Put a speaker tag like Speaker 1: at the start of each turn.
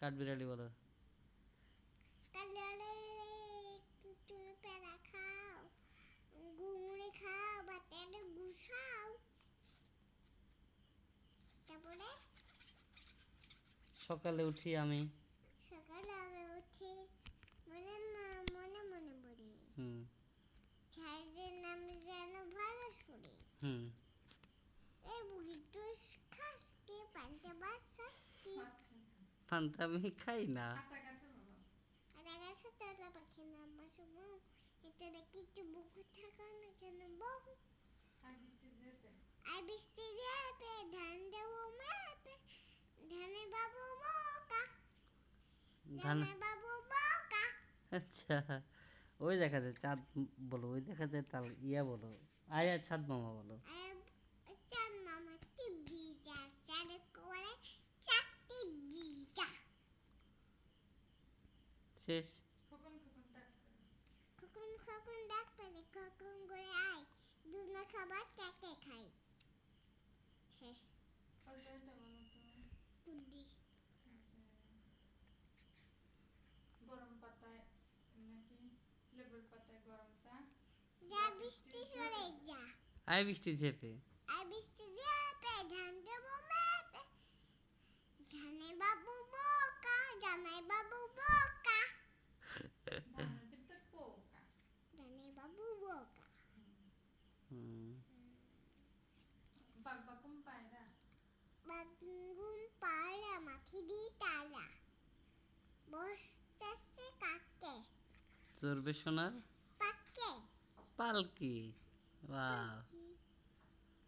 Speaker 1: কাঠবিড়ালি বলো।
Speaker 2: কাঠবিড়ালি তুমি পেড়া খাও, ঘুঙুরি খাও, বাতারে ঘুষাও। তারপরে
Speaker 1: সকালে উঠি আমি
Speaker 2: উঠি মনে মনে মনে বলি,
Speaker 1: হুম
Speaker 2: ছাইদের নাম যেন ভালো শুনি। এই বুড়ি তুই খাস কি পান্তা বাসা কি?
Speaker 1: পান্তা আমি খাই না।
Speaker 2: আর গাছে তোলা পাখি নাম বউ, এটা দেখি একটু বুকু থাকা না কেন বউ? আর বৃষ্টি যেপে ধান দেবো মাপে, ধানে বাবু বোকা,
Speaker 1: ধান
Speaker 2: ধানে বাবু বোকা।
Speaker 1: আচ্ছা ওই দেখা যায় চাঁদ বলো, ওই দেখা যায় তাল ইয়া বলো, আয়া ছাদ মামা বলো।
Speaker 2: চাঁদ মামা টিভি যা চাঁদে করে চারটি দিটা
Speaker 1: শেষ।
Speaker 2: খোকন খোকন ডাক পেলে খোকন করে আয়, দুনা খাবার কেটে খাই। শেষ। কুদ্দি গরম পাতায় নাকি লেবুর পাতায় গরম চা, যা বৃষ্টি সরে যা।
Speaker 1: আয় বৃষ্টি ঝেপে,
Speaker 2: আয় বৃষ্টি যেপে ধান দেবো মেপে, ধানে বাবু বোকা, জামাই বাবু বোকা, ধানের ভিতর পোকা, ধানে বাবু বোকা। বাগবাকুম পায়রা, বাগুম পায়রা মাটি দিয়ে তারা বসছে কাকে,
Speaker 1: চড়বে সোনার
Speaker 2: পাকে
Speaker 1: পালকি। ওয়াও।